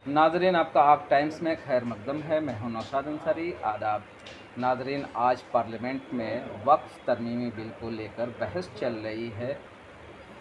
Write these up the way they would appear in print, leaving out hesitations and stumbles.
नाजरीन, आपका आग टाइम्स में खैर मकदम है। मैं हूं नौशाद अंसारी। आदाब नाजरीन, आज पार्लियामेंट में वक्फ तरमीमी बिल को लेकर बहस चल रही है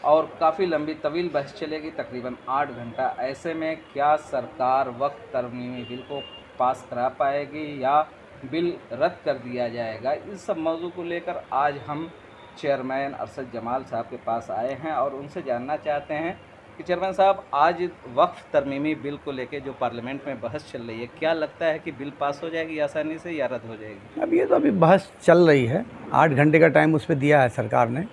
और काफ़ी लंबी तवील बहस चलेगी, तकरीबन 8 घंटा। ऐसे में क्या सरकार वक्फ तरमीमी बिल को पास करा पाएगी या बिल रद्द कर दिया जाएगा? इस सब मौजू को लेकर आज हम चेयरमैन अरशद जमाल साहब के पास आए हैं और उनसे जानना चाहते हैं कि चेयरमैन साहब, आज वक्फ तरमीमी बिल को लेके जो पार्लियामेंट में बहस चल रही है, क्या लगता है कि बिल पास हो जाएगी आसानी से या रद्द हो जाएगी? अब ये तो अभी बहस चल रही है। 8 घंटे का टाइम उस पर दिया है सरकार ने।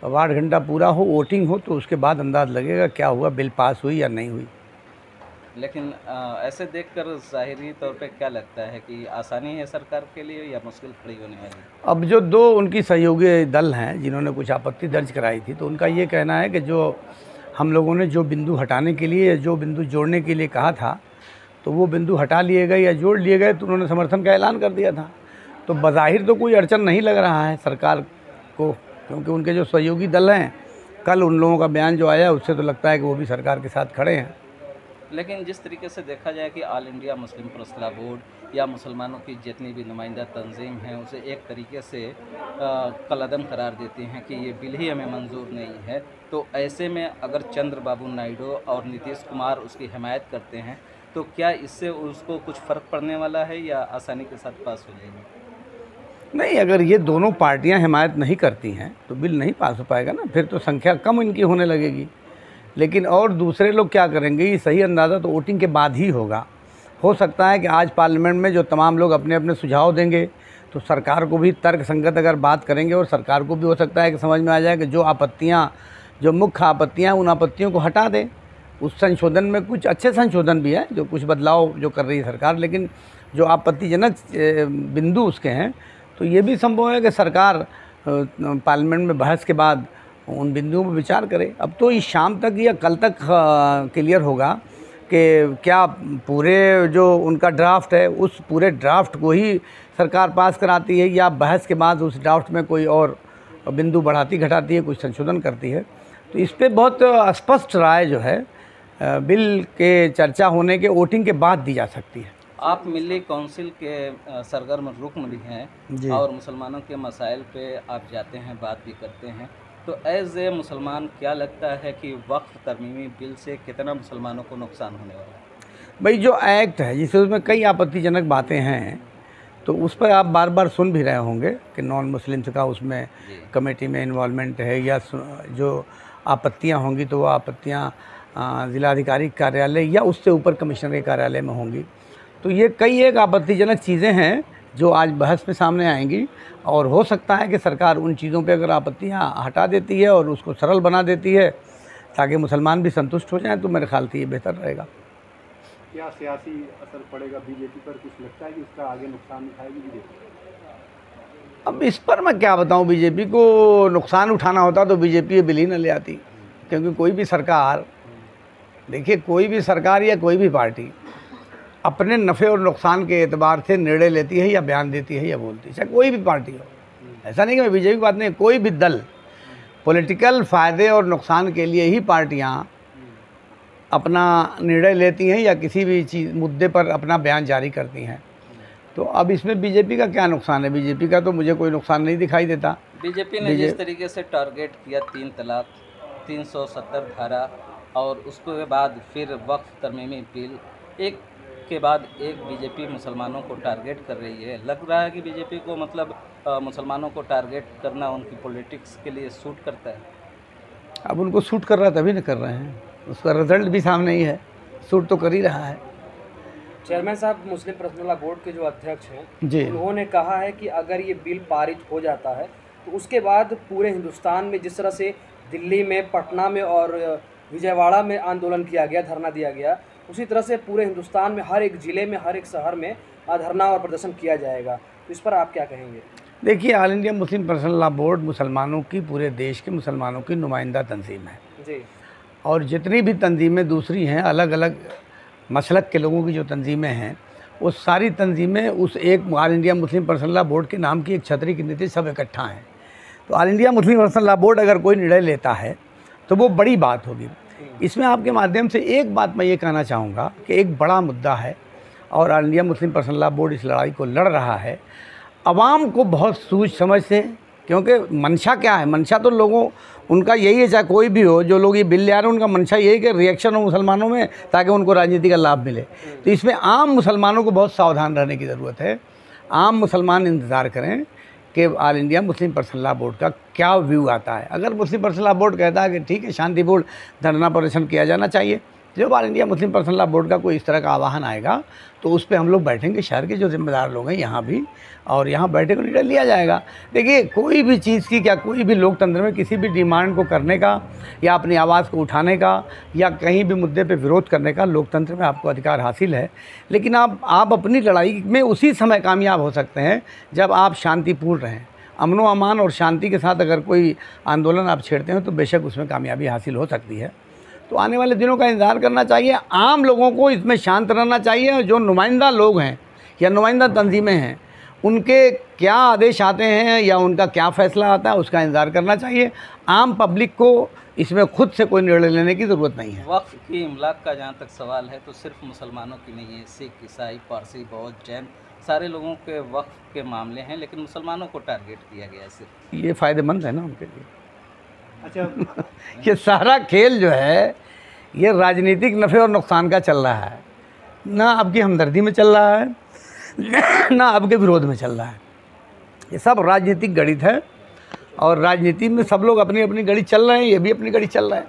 अब 8 घंटा पूरा हो, वोटिंग हो, तो उसके बाद अंदाज़ लगेगा क्या हुआ, बिल पास हुई या नहीं हुई। लेकिन ऐसे देखकर ज़ाहिरी तौर पे क्या लगता है कि आसानी है सरकार के लिए या मुश्किल खड़ी होने वाली? अब जो दो उनकी सहयोगी दल हैं जिन्होंने कुछ आपत्ति दर्ज कराई थी, तो उनका ये कहना है कि जो हम लोगों ने जो बिंदु हटाने के लिए या जो बिंदु जोड़ने के लिए कहा था, तो वो बिंदु हटा लिए गए या जोड़ लिए गए, तो उन्होंने समर्थन का ऐलान कर दिया था। तो बज़ाहिर तो कोई अड़चन नहीं लग रहा है सरकार को, क्योंकि उनके जो सहयोगी दल हैं, कल उन लोगों का बयान जो आया उससे तो लगता है कि वो भी सरकार के साथ खड़े हैं। लेकिन जिस तरीके से देखा जाए कि all India Muslim personal board या मुसलमानों की जितनी भी नुमाइंदा तंजीम हैं, उसे एक तरीके से कलअदम करार देती हैं कि ये बिल ही हमें मंजूर नहीं है। तो ऐसे में अगर चंद्रबाबू नायडू और नीतीश कुमार उसकी हिमायत करते हैं, तो क्या इससे उसको कुछ फ़र्क पड़ने वाला है या आसानी के साथ पास हो जाएगी? नहीं, अगर ये दोनों पार्टियां हिमायत नहीं करती हैं तो बिल नहीं पास हो पाएगा ना, फिर तो संख्या कम इनकी होने लगेगी। लेकिन और दूसरे लोग क्या करेंगे, ये सही अंदाज़ा तो वोटिंग के बाद ही होगा। हो सकता है कि आज पार्लियामेंट में जो तमाम लोग अपने अपने सुझाव देंगे, तो सरकार को भी तर्क संगत अगर बात करेंगे, और सरकार को भी हो सकता है कि समझ में आ जाए कि जो आपत्तियाँ, जो मुख्य आपत्तियाँ, उन आपत्तियों को हटा दें। उस संशोधन में कुछ अच्छे संशोधन भी हैं, जो कुछ बदलाव जो कर रही है सरकार, लेकिन जो आपत्तिजनक बिंदु उसके हैं, तो ये भी संभव है कि सरकार पार्लियामेंट में बहस के बाद उन बिंदुओं पर विचार करे। अब तो इस शाम तक या कल तक क्लियर होगा कि क्या पूरे जो उनका ड्राफ्ट है, उस पूरे ड्राफ्ट को ही सरकार पास कराती है या बहस के बाद उस ड्राफ्ट में कोई और बिंदु बढ़ाती घटाती है, कुछ संशोधन करती है। तो इस पर बहुत स्पष्ट राय जो है बिल के चर्चा होने के वोटिंग के बाद दी जा सकती है। आप मिली काउंसिल के सरगर्म रुकन भी हैं और मुसलमानों के मसाइल पे आप जाते हैं, बात भी करते हैं। तो एज ए मुसलमान क्या लगता है कि वक्फ तरमीमी बिल से कितना मुसलमानों को नुकसान होने वाला है? भाई, जो एक्ट है जिसमें उसमें कई आपत्तिजनक बातें हैं, तो उस पर आप बार बार सुन भी रहे होंगे कि नॉन मुस्लिम्स का उसमें कमेटी में इन्वॉल्वमेंट है, या जो आपत्तियां होंगी तो वो आपत्तियां ज़िलाधिकारी कार्यालय या उससे ऊपर कमिश्नर के कार्यालय में होंगी। तो ये कई एक आपत्तिजनक चीज़ें हैं जो आज बहस में सामने आएंगी, और हो सकता है कि सरकार उन चीज़ों पे अगर आपत्तियां हटा देती है और उसको सरल बना देती है ताकि मुसलमान भी संतुष्ट हो जाएं, तो मेरे ख्याल से ये बेहतर रहेगा। क्या सियासी असर पड़ेगा बीजेपी पर? कुछ लगता है कि इसका आगे नुकसान उठाएगी बीजेपी? अब इस पर मैं क्या बताऊं, बीजेपी को नुकसान उठाना होता तो बीजेपी ये बिल ही न ले आती। क्योंकि कोई भी सरकार, देखिए, कोई भी सरकार या कोई भी पार्टी अपने नफ़े और नुकसान के एतबार से निर्णय लेती है या बयान देती है या बोलती है, चाहे कोई भी पार्टी हो। ऐसा नहीं कि मैं बीजेपी की बात नहीं, कोई भी दल पॉलिटिकल फ़ायदे और नुकसान के लिए ही पार्टियां अपना निर्णय लेती हैं या किसी भी चीज़ मुद्दे पर अपना बयान जारी करती हैं। तो अब इसमें बीजेपी का क्या नुकसान है? बीजेपी का तो मुझे कोई नुकसान नहीं दिखाई देता। बीजेपी ने जिस तरीके से टारगेट किया 3 तलाक, 370 धारा और उसके बाद फिर वक्फ तरमीमी बिल, एक के बाद एक बीजेपी मुसलमानों को टारगेट कर रही है। लग रहा है कि बीजेपी को मतलब मुसलमानों को टारगेट करना उनकी पॉलिटिक्स के लिए सूट करता है। अब उनको सूट कर रहा है तभी न कर रहे हैं, उसका रिजल्ट भी सामने ही है, सूट तो कर ही रहा है। चेयरमैन साहब, मुस्लिम पर्सनल लॉ बोर्ड के जो अध्यक्ष हैं जी, उन्होंने कहा है कि अगर ये बिल पारित हो जाता है तो उसके बाद पूरे हिंदुस्तान में जिस तरह से दिल्ली में, पटना में और विजयवाड़ा में आंदोलन किया गया, धरना दिया गया, उसी तरह से पूरे हिंदुस्तान में हर एक ज़िले में, हर एक शहर में धरना और प्रदर्शन किया जाएगा। तो इस पर आप क्या कहेंगे? देखिए, all India Muslim personal law board मुसलमानों की, पूरे देश के मुसलमानों की नुमाइंदा तंजीम है जी। और जितनी भी तंजीमें दूसरी हैं, अलग अलग मसलक के लोगों की जो तंजीमें हैं, वो सारी तंजीमें उस एक all India Muslim personal law board के नाम की एक छतरी के नीचे सब इकट्ठा हैं। तो all India Muslim personal law board अगर कोई निर्णय लेता है तो वो बड़ी बात होगी। इसमें आपके माध्यम से एक बात मैं ये कहना चाहूँगा कि एक बड़ा मुद्दा है और all India Muslim personal law board इस लड़ाई को लड़ रहा है। अवाम को बहुत सूझ समझ से, क्योंकि मंशा क्या है, मंशा तो लोगों उनका यही है, चाहे कोई भी हो, जो लोग ये बिल ले आ रहे हैं उनका मंशा यही कि रिएक्शन हो मुसलमानों में ताकि उनको राजनीति का लाभ मिले। तो इसमें आम मुसलमानों को बहुत सावधान रहने की ज़रूरत है। आम मुसलमान इंतज़ार करें कि all India Muslim personal law board का क्या व्यू आता है। अगर मुस्लिम पर्सनल लॉ बोर्ड कहता है कि ठीक है शांतिपूर्ण धरना प्रदर्शन किया जाना चाहिए, जब all India Muslim personal law board का कोई इस तरह का आह्वान आएगा तो उस पर हम लोग बैठेंगे, शहर के जो जिम्मेदार लोग हैं यहाँ भी, और यहाँ बैठे को निर्णय लिया जाएगा। देखिए कोई भी चीज़ की, क्या कोई भी लोकतंत्र में किसी भी डिमांड को करने का या अपनी आवाज़ को उठाने का या कहीं भी मुद्दे पे विरोध करने का लोकतंत्र में आपको अधिकार हासिल है। लेकिन आप अपनी लड़ाई में उसी समय कामयाब हो सकते हैं जब आप शांतिपूर्ण रहें। अमनो अमान और शांति के साथ अगर कोई आंदोलन आप छेड़ते हैं तो बेशक उसमें कामयाबी हासिल हो सकती है। तो आने वाले दिनों का इंतज़ार करना चाहिए। आम लोगों को इसमें शांत रहना चाहिए और जो नुमाइंदा लोग हैं या नुमाइंदा तंजीमें हैं उनके क्या आदेश आते हैं या उनका क्या फ़ैसला आता है उसका इंतज़ार करना चाहिए। आम पब्लिक को इसमें खुद से कोई निर्णय लेने की ज़रूरत नहीं है। वक्फ की इमलाक का जहाँ तक सवाल है तो सिर्फ मुसलमानों की नहीं है, सिख, ईसाई, पारसी, बौद्ध, जैन सारे लोगों के वक्फ के मामले हैं, लेकिन मुसलमानों को टारगेट किया गया है सिर्फ। ये फ़ायदेमंद है ना उनके लिए। अच्छा ये सारा खेल जो है ये राजनीतिक नफ़े और नुकसान का चल रहा है, ना आपकी हमदर्दी में चल रहा है ना आपके विरोध में चल रहा है। ये सब राजनीतिक गणित है और राजनीति में सब लोग अपनी अपनी गणित चल रहे हैं, ये भी अपनी गणित चल रहा है।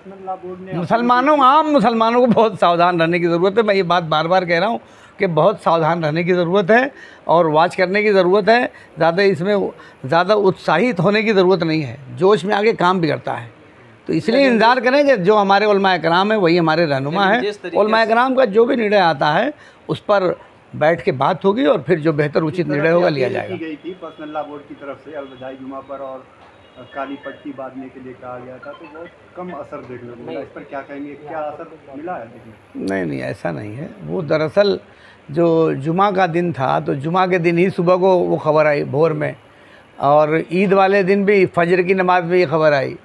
आम मुसलमानों को बहुत सावधान रहने की ज़रूरत है। मैं ये बात बार बार कह रहा हूँ कि बहुत सावधान रहने की ज़रूरत है और वॉच करने की ज़रूरत है। ज़्यादा उत्साहित होने की ज़रूरत नहीं है, जोश में आगे काम बिगड़ता है। तो इसलिए इंतज़ार करें कि जो हमारे उलमाए कराम है वही हमारे रहनुमा है। उलमाए कराम का जो भी निर्णय आता है उस पर बैठ के बात होगी और फिर जो बेहतर उचित निर्णय होगा लिया जाएगा। गई थी पर्सनल लॉ बोर्ड की तरफ से अलविदाई जुमा पर और काली पट्टी बांधने के लिए कहा गया था, तो बहुत कम असर देखने को मिला। इस पर क्या कहेंगे, क्या असर मिला है देखने? नहीं, ऐसा नहीं है। वो दरअसल जो जुमा का दिन था तो जुमा के दिन ही सुबह को वो खबर आई भोर में, और ईद वाले दिन भी फजर की नमाज में ये खबर आई,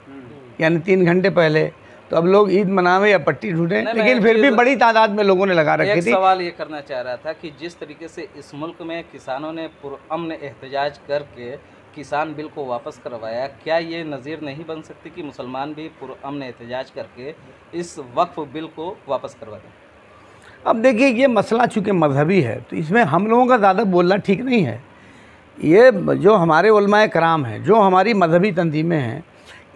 यानी 3 घंटे पहले। तो अब लोग ईद मनावे या पट्टी ढूंढें, लेकिन फिर भी बड़ी तादाद में लोगों ने लगा रखी थी। सवाल ये करना चाह रहा था कि जिस तरीके से इस मुल्क में किसानों ने पुरअमन एहतजाज करके किसान बिल को वापस करवाया, क्या ये नज़ीर नहीं बन सकती कि मुसलमान भी पुरअमन एहतजाज करके इस वक्फ बिल को वापस करवा दें? अब देखिए ये मसला चूँकि मजहबी है तो इसमें हम लोगों का ज़्यादा बोलना ठीक नहीं है। ये जो हमारे उलमाए कराम हैं, जो हमारी मजहबी तंजीमें हैं,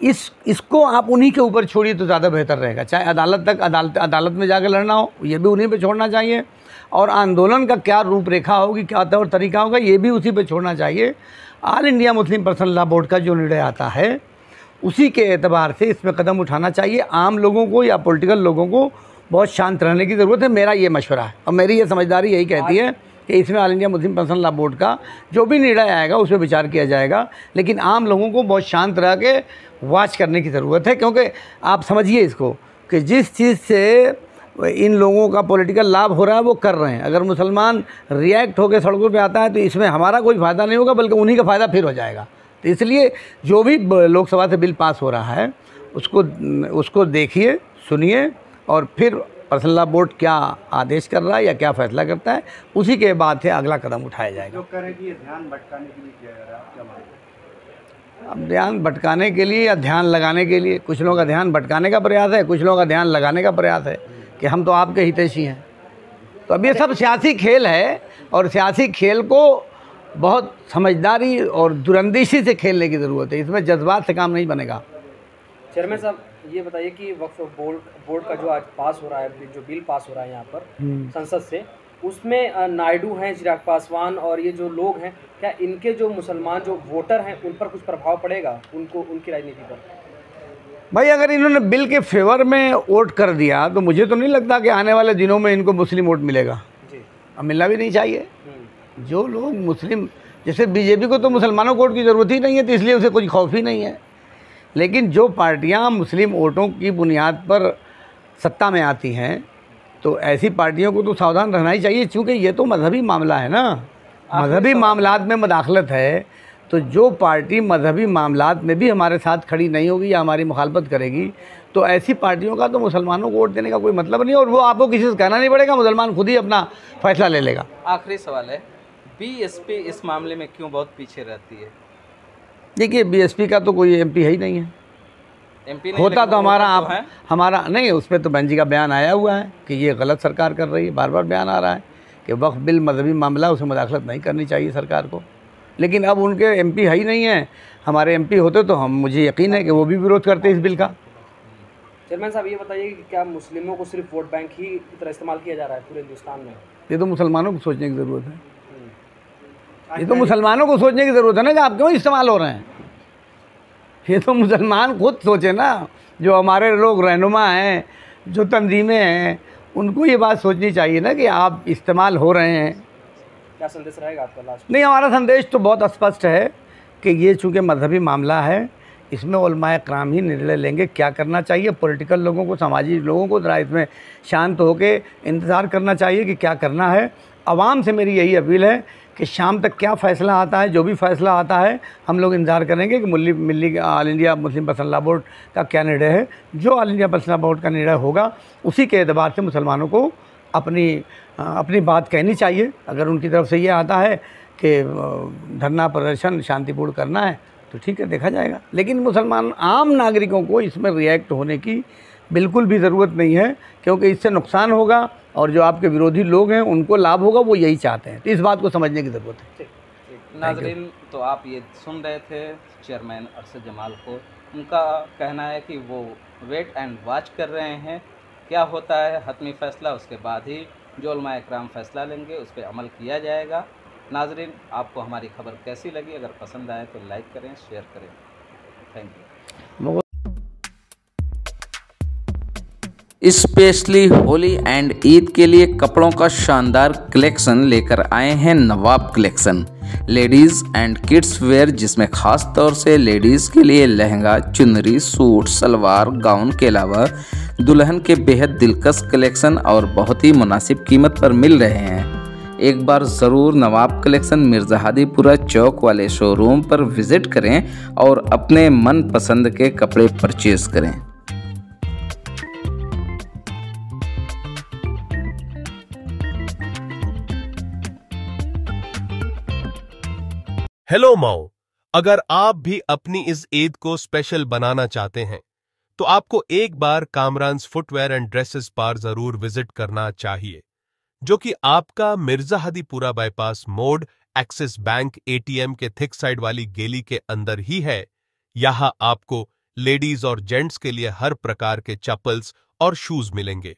इसको आप उन्हीं के ऊपर छोड़िए तो ज़्यादा बेहतर रहेगा। चाहे अदालत में जाकर लड़ना हो, ये भी उन्हीं पे छोड़ना चाहिए, और आंदोलन का क्या रूपरेखा होगी, क्या तौर तरीका होगा, ये भी उसी पे छोड़ना चाहिए। All India Muslim personal law board का जो निर्णय आता है उसी के एतबार से इसमें कदम उठाना चाहिए। आम लोगों को या पॉलिटिकल लोगों को बहुत शांत रहने की ज़रूरत है, मेरा ये मशवरा है। और मेरी ये समझदारी यही कहती है कि इसमें all India Muslim personal law board का जो भी निर्णय आएगा उस पर विचार किया जाएगा, लेकिन आम लोगों को बहुत शांत रह के वॉच करने की ज़रूरत है। क्योंकि आप समझिए इसको कि जिस चीज़ से इन लोगों का पॉलिटिकल लाभ हो रहा है वो कर रहे हैं। अगर मुसलमान रिएक्ट होकर सड़कों पे आता है तो इसमें हमारा कोई फ़ायदा नहीं होगा, बल्कि उन्हीं का फ़ायदा फिर हो जाएगा। तो इसलिए जो भी लोकसभा से बिल पास हो रहा है उसको देखिए, सुनिए, और फिर पर्सनल लॉ बोर्ड क्या आदेश कर रहा है या क्या फ़ैसला करता है उसी के बाद से अगला कदम उठाया जाएगा। जो करें कि ये ध्यान भटकाने के लिए किया जा रहा है, आप क्या मानते हैं? अब ध्यान भटकाने के लिए या ध्यान लगाने के लिए, कुछ लोगों का ध्यान भटकाने का प्रयास है, कुछ लोगों का ध्यान लगाने का प्रयास है कि हम तो आपके हितैषी हैं। तो अब ये सब सियासी खेल है और सियासी खेल को बहुत समझदारी और दूरंदेशी से खेलने की ज़रूरत है। इसमें जज्बात से काम नहीं बनेगा। चेयरमैन साहब ये बताइए कि वक्फ बोर्ड का जो आज पास हो रहा है, जो बिल पास हो रहा है यहाँ पर संसद से, उसमें नायडू हैं, चिराग पासवान और ये जो लोग हैं, क्या इनके जो मुसलमान जो वोटर हैं उन पर कुछ प्रभाव पड़ेगा, उनको उनकी राजनीति पर? भाई अगर इन्होंने बिल के फेवर में वोट कर दिया तो मुझे तो नहीं लगता कि आने वाले दिनों में इनको मुस्लिम वोट मिलेगा जी। अब मिलना भी नहीं चाहिए। जो लोग मुस्लिम, जैसे बीजेपी को तो मुसलमानों को वोट की ज़रूरत ही नहीं है तो इसलिए उसे कुछ खौफ ही नहीं है। लेकिन जो पार्टियां मुस्लिम वोटों की बुनियाद पर सत्ता में आती हैं तो ऐसी पार्टियों को तो सावधान रहना ही चाहिए, क्योंकि ये तो मजहबी मामला है ना, मजहबी मामलात में मदाखलत है। तो जो पार्टी मजहबी मामलात में भी हमारे साथ खड़ी नहीं होगी या हमारी मुखालफत करेगी तो ऐसी पार्टियों का तो मुसलमानों को वोट देने का कोई मतलब नहीं, और वो आपको किसी से कहना नहीं पड़ेगा, मुसलमान खुद ही अपना फैसला ले लेगा। आखिरी सवाल है, बीएसपी इस मामले में क्यों बहुत पीछे रहती है? देखिए, बीएसपी का तो कोई एमपी है ही नहीं है। एमपी नहीं, होता लेकिन तो हमारा वोटर आप तो है। हमारा नहीं, उस पर तो बहन जी का बयान आया हुआ है कि ये गलत सरकार कर रही है। बार बार बयान आ रहा है कि वक्फ बिल मजहबी मामला, उसमें मुदाखलत नहीं करनी चाहिए सरकार को। लेकिन अब उनके एमपी है ही नहीं है। हमारे एमपी होते तो मुझे यकीन है कि वो भी विरोध करते इस बिल का। चेयरमैन साहब, ये बताइए कि क्या मुस्लिमों को सिर्फ वोट बैंक ही की तरह इस्तेमाल किया जा रहा है पूरे हिंदुस्तान में? ये तो मुसलमानों को सोचने की ज़रूरत है। ये तो मुसलमानों को सोचने की ज़रूरत है ना कि आप क्यों इस्तेमाल हो रहे हैं। ये तो मुसलमान खुद सोचे ना, जो हमारे लोग रहनुमा हैं, जो तंजीमें हैं, उनको ये बात सोचनी चाहिए ना कि आप इस्तेमाल हो रहे हैं। क्या संदेश रहेगा आपका लास्ट? नहीं, हमारा संदेश तो बहुत स्पष्ट है कि ये चूँकि मजहबी मामला है, इसमें उलमाए कराम ही निर्णय लेंगे क्या करना चाहिए। पॉलिटिकल लोगों को, सामाजिक लोगों को ज़रा इसमें शांत होकर इंतज़ार करना चाहिए कि क्या करना है। आवाम से मेरी यही अपील है कि शाम तक क्या फ़ैसला आता है, जो भी फ़ैसला आता है हम लोग इंतज़ार करेंगे कि all India Muslim personal law board का क्या निर्णय है। जो all India personal law board का निर्णय होगा उसी के एतबार से मुसलमानों को अपनी बात कहनी चाहिए। अगर उनकी तरफ से ये आता है कि धरना प्रदर्शन शांतिपूर्ण करना है तो ठीक है, देखा जाएगा। लेकिन मुसलमान आम नागरिकों को इसमें रिएक्ट होने की बिल्कुल भी ज़रूरत नहीं है, क्योंकि इससे नुकसान होगा और जो आपके विरोधी लोग हैं उनको लाभ होगा, वो यही चाहते हैं। तो इस बात को समझने की ज़रूरत है। नाजरीन, तो आप ये सुन रहे थे चेयरमैन अरशद जमाल को। उनका कहना है कि वो वेट एंड वॉच कर रहे हैं, क्या होता है हतमी फ़ैसला, उसके बाद ही जो उलमाए इकराम फ़ैसला लेंगे उस पर अमल किया जाएगा। नाजरीन, आपको हमारी खबर कैसी लगी? अगर पसंद आए तो लाइक करें, शेयर करें। Thank you. Specially Holi and Eid के लिए कपड़ों का शानदार कलेक्शन लेकर आए हैं Nawab collection. Ladies and kids wear, जिसमें खास तौर से लेडीज़ के लिए लहंगा, चुनरी, सूट, सलवार, गाउन के अलावा दुल्हन के बेहद दिलकश कलेक्शन और बहुत ही मुनासिब कीमत पर मिल रहे हैं। एक बार ज़रूर नवाब कलेक्शन मिर्ज़ाहादीपुरा चौक वाले शोरूम पर विज़िट करें और अपने मन पसंद के कपड़े परचेज़ करें। हेलो माओ, अगर आप भी अपनी इस ईद को स्पेशल बनाना चाहते हैं तो आपको एक बार कामरान्स फुटवेयर एंड ड्रेसेस बार जरूर विजिट करना चाहिए, जो कि आपका मिर्ज़ाहादीपुरा बाईपास मोड़ एक्सिस बैंक एटीएम के थिक साइड वाली गेली के अंदर ही है। यहां आपको लेडीज और जेंट्स के लिए हर प्रकार के चप्पल्स और शूज मिलेंगे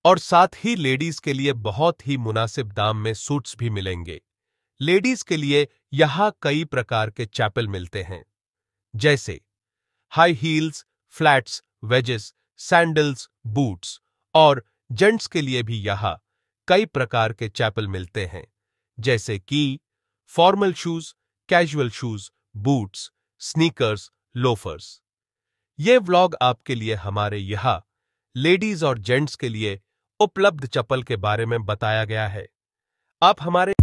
और साथ ही लेडीज के लिए बहुत ही मुनासिब दाम में सूट्स भी मिलेंगे। लेडीज के लिए यहां कई प्रकार के चैपल मिलते हैं, जैसे high heels, flats, wages, sandals, boots, और जेंट्स के लिए भी यहां कई प्रकार के चैपल मिलते हैं, जैसे कि formal shoes, casual shoes, boots, sneakers, loafers. ये व्लॉग आपके लिए हमारे यहां लेडीज और जेंट्स के लिए उपलब्ध चप्पल के बारे में बताया गया है। आप हमारे